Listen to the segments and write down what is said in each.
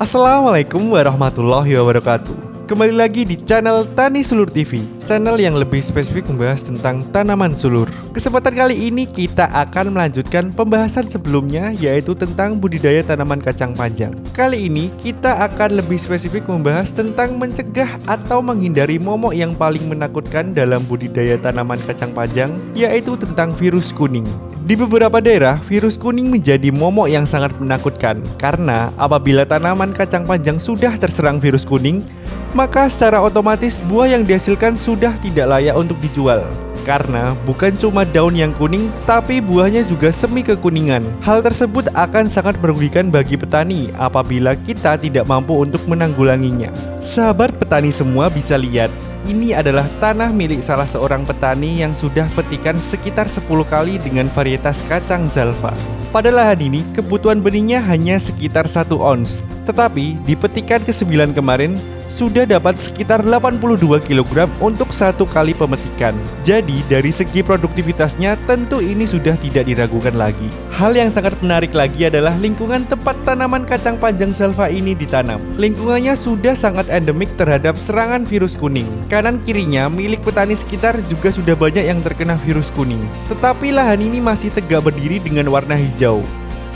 Assalamualaikum warahmatullahi wabarakatuh. Kembali lagi di channel Tani Sulur TV, channel yang lebih spesifik membahas tentang tanaman sulur. Kesempatan kali ini kita akan melanjutkan pembahasan sebelumnya, yaitu tentang budidaya tanaman kacang panjang. Kali ini kita akan lebih spesifik membahas tentang mencegah atau menghindari momok yang paling menakutkan dalam budidaya tanaman kacang panjang, yaitu tentang virus kuning. Di beberapa daerah, virus kuning menjadi momok yang sangat menakutkan karena apabila tanaman kacang panjang sudah terserang virus kuning, maka secara otomatis buah yang dihasilkan sudah tidak layak untuk dijual. Karena bukan cuma daun yang kuning, tapi buahnya juga semi kekuningan. Hal tersebut akan sangat merugikan bagi petani apabila kita tidak mampu untuk menanggulanginya. Sahabat petani semua bisa lihat, ini adalah tanah milik salah seorang petani yang sudah petikan sekitar 10 kali dengan varietas kacang Zalfa. Pada lahan ini, kebutuhan benihnya hanya sekitar 1 ons. Tetapi, di petikan ke-9 kemarin, sudah dapat sekitar 82 kg untuk 1 kali pemetikan. Jadi, dari segi produktivitasnya, tentu ini sudah tidak diragukan lagi. Hal yang sangat menarik lagi adalah lingkungan tempat tanaman kacang panjang Zalfa ini ditanam. Lingkungannya sudah sangat endemik terhadap serangan virus kuning. Kanan kirinya milik petani sekitar juga sudah banyak yang terkena virus kuning. Tetapi lahan ini masih tegak berdiri dengan warna hijau.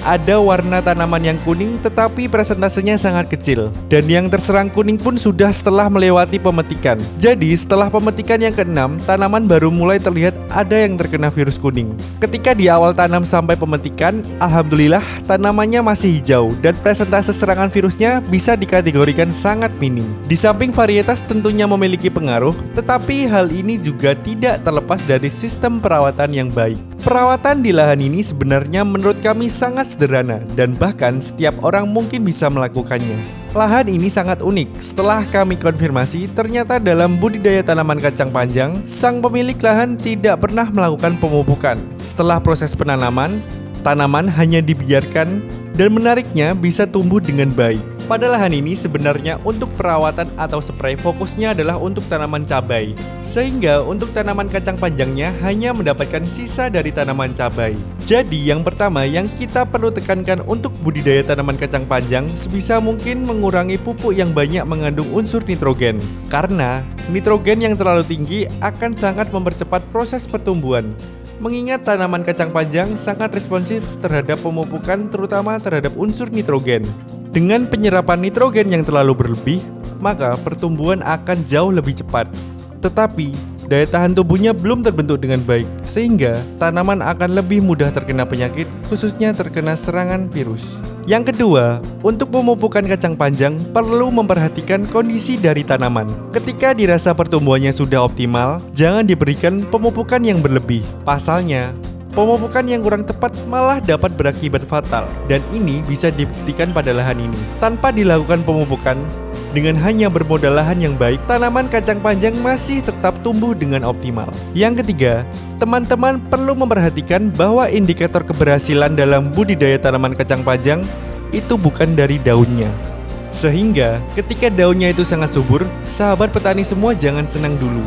Ada warna tanaman yang kuning tetapi presentasenya sangat kecil. Dan yang terserang kuning pun sudah setelah melewati pemetikan. Jadi setelah pemetikan yang ke-6, tanaman baru mulai terlihat ada yang terkena virus kuning. Ketika di awal tanam sampai pemetikan, alhamdulillah tanamannya masih hijau dan presentase serangan virusnya bisa dikategorikan sangat minim. Di samping varietas tentunya memiliki pengaruh, tetapi hal ini juga tidak terlepas dari sistem perawatan yang baik. Perawatan di lahan ini sebenarnya menurut kami sangat sederhana dan bahkan setiap orang mungkin bisa melakukannya. Lahan ini sangat unik. Setelah kami konfirmasi, ternyata dalam budidaya tanaman kacang panjang, sang pemilik lahan tidak pernah melakukan pemupukan. Setelah proses penanaman, tanaman hanya dibiarkan dan menariknya bisa tumbuh dengan baik. Pada lahan ini sebenarnya untuk perawatan atau spray fokusnya adalah untuk tanaman cabai. Sehingga untuk tanaman kacang panjangnya hanya mendapatkan sisa dari tanaman cabai. Jadi yang pertama yang kita perlu tekankan untuk budidaya tanaman kacang panjang sebisa mungkin mengurangi pupuk yang banyak mengandung unsur nitrogen. Karena nitrogen yang terlalu tinggi akan sangat mempercepat proses pertumbuhan. Mengingat tanaman kacang panjang sangat responsif terhadap pemupukan terutama terhadap unsur nitrogen. Dengan penyerapan nitrogen yang terlalu berlebih, maka pertumbuhan akan jauh lebih cepat. Tetapi, daya tahan tubuhnya belum terbentuk dengan baik, sehingga tanaman akan lebih mudah terkena penyakit, khususnya terkena serangan virus. Yang kedua, untuk pemupukan kacang panjang perlu memperhatikan kondisi dari tanaman. Ketika dirasa pertumbuhannya sudah optimal, jangan diberikan pemupukan yang berlebih. Pasalnya, pemupukan yang kurang tepat malah dapat berakibat fatal, dan ini bisa dibuktikan pada lahan ini. Tanpa dilakukan pemupukan, dengan hanya bermodal lahan yang baik, tanaman kacang panjang masih tetap tumbuh dengan optimal. Yang ketiga, teman-teman perlu memperhatikan bahwa indikator keberhasilan dalam budidaya tanaman kacang panjang itu bukan dari daunnya. Sehingga ketika daunnya itu sangat subur, sahabat petani semua jangan senang dulu.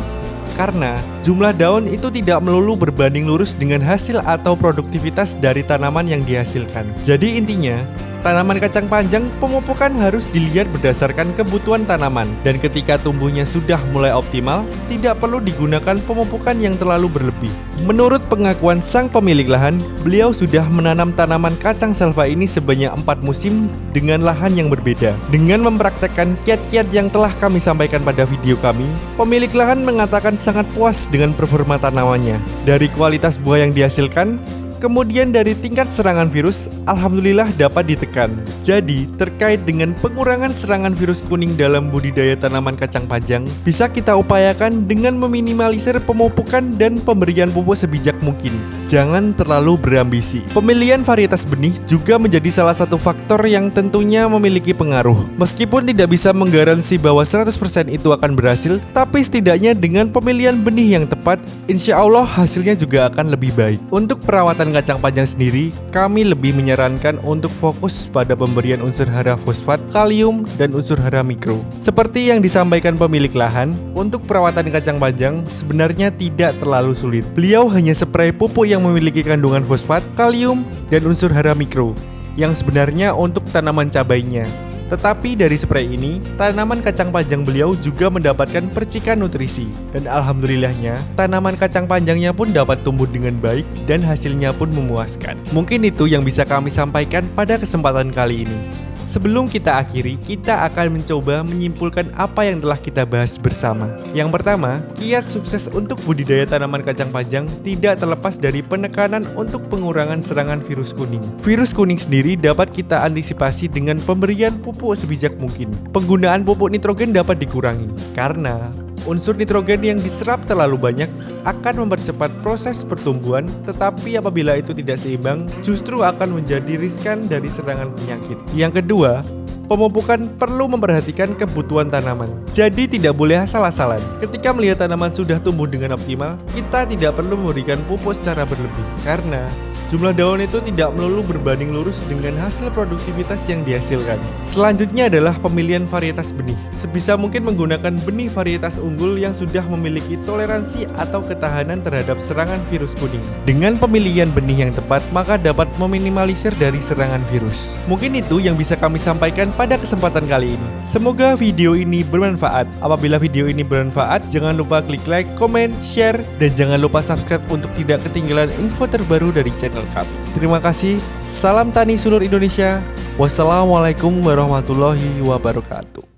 Karena jumlah daun itu tidak melulu berbanding lurus dengan hasil atau produktivitas dari tanaman yang dihasilkan. Jadi intinya, tanaman kacang panjang pemupukan harus dilihat berdasarkan kebutuhan tanaman. Dan ketika tumbuhnya sudah mulai optimal, tidak perlu digunakan pemupukan yang terlalu berlebih. Menurut pengakuan sang pemilik lahan, beliau sudah menanam tanaman kacang Zalfa ini sebanyak 4 musim dengan lahan yang berbeda. Dengan mempraktekkan kiat-kiat yang telah kami sampaikan pada video kami, pemilik lahan mengatakan sangat puas dengan performa tanamannya. Dari kualitas buah yang dihasilkan, kemudian dari tingkat serangan virus, alhamdulillah dapat ditekan. Jadi, terkait dengan pengurangan serangan virus kuning dalam budidaya tanaman kacang panjang, bisa kita upayakan dengan meminimalisir pemupukan dan pemberian pupuk sebijak mungkin. Jangan terlalu berambisi. Pemilihan varietas benih juga menjadi salah satu faktor yang tentunya memiliki pengaruh. Meskipun tidak bisa menggaransi bahwa 100% itu akan berhasil, tapi setidaknya dengan pemilihan benih yang tepat, insya Allah hasilnya juga akan lebih baik. Untuk perawatan kacang panjang sendiri, kami lebih menyarankan untuk fokus pada pemberian unsur hara fosfat, kalium, dan unsur hara mikro. Seperti yang disampaikan pemilik lahan, untuk perawatan kacang panjang sebenarnya tidak terlalu sulit. Beliau hanya spray pupuk yang memiliki kandungan fosfat, kalium, dan unsur hara mikro, yang sebenarnya untuk tanaman cabainya. Tetapi dari spray ini, tanaman kacang panjang beliau juga mendapatkan percikan nutrisi. Dan alhamdulillahnya, tanaman kacang panjangnya pun dapat tumbuh dengan baik dan hasilnya pun memuaskan. Mungkin itu yang bisa kami sampaikan pada kesempatan kali ini. Sebelum kita akhiri, kita akan mencoba menyimpulkan apa yang telah kita bahas bersama. Yang pertama, kiat sukses untuk budidaya tanaman kacang panjang tidak terlepas dari penekanan untuk pengurangan serangan virus kuning. Virus kuning sendiri dapat kita antisipasi dengan pemberian pupuk sebijak mungkin. Penggunaan pupuk nitrogen dapat dikurangi, karena unsur nitrogen yang diserap terlalu banyak akan mempercepat proses pertumbuhan, tetapi apabila itu tidak seimbang, justru akan menjadi riskan dari serangan penyakit. Yang kedua, pemupukan perlu memperhatikan kebutuhan tanaman. Jadi tidak boleh asal-asalan. Ketika melihat tanaman sudah tumbuh dengan optimal, kita tidak perlu memberikan pupuk secara berlebih, karena jumlah daun itu tidak melulu berbanding lurus dengan hasil produktivitas yang dihasilkan. Selanjutnya adalah pemilihan varietas benih. Sebisa mungkin menggunakan benih varietas unggul yang sudah memiliki toleransi atau ketahanan terhadap serangan virus kuning. Dengan pemilihan benih yang tepat, maka dapat meminimalisir dari serangan virus. Mungkin itu yang bisa kami sampaikan pada kesempatan kali ini. Semoga video ini bermanfaat. Apabila video ini bermanfaat, jangan lupa klik like, komen, share, dan jangan lupa subscribe untuk tidak ketinggalan info terbaru dari channel kami. Terima kasih. Salam Tani Sulur Indonesia. Wassalamualaikum warahmatullahi wabarakatuh.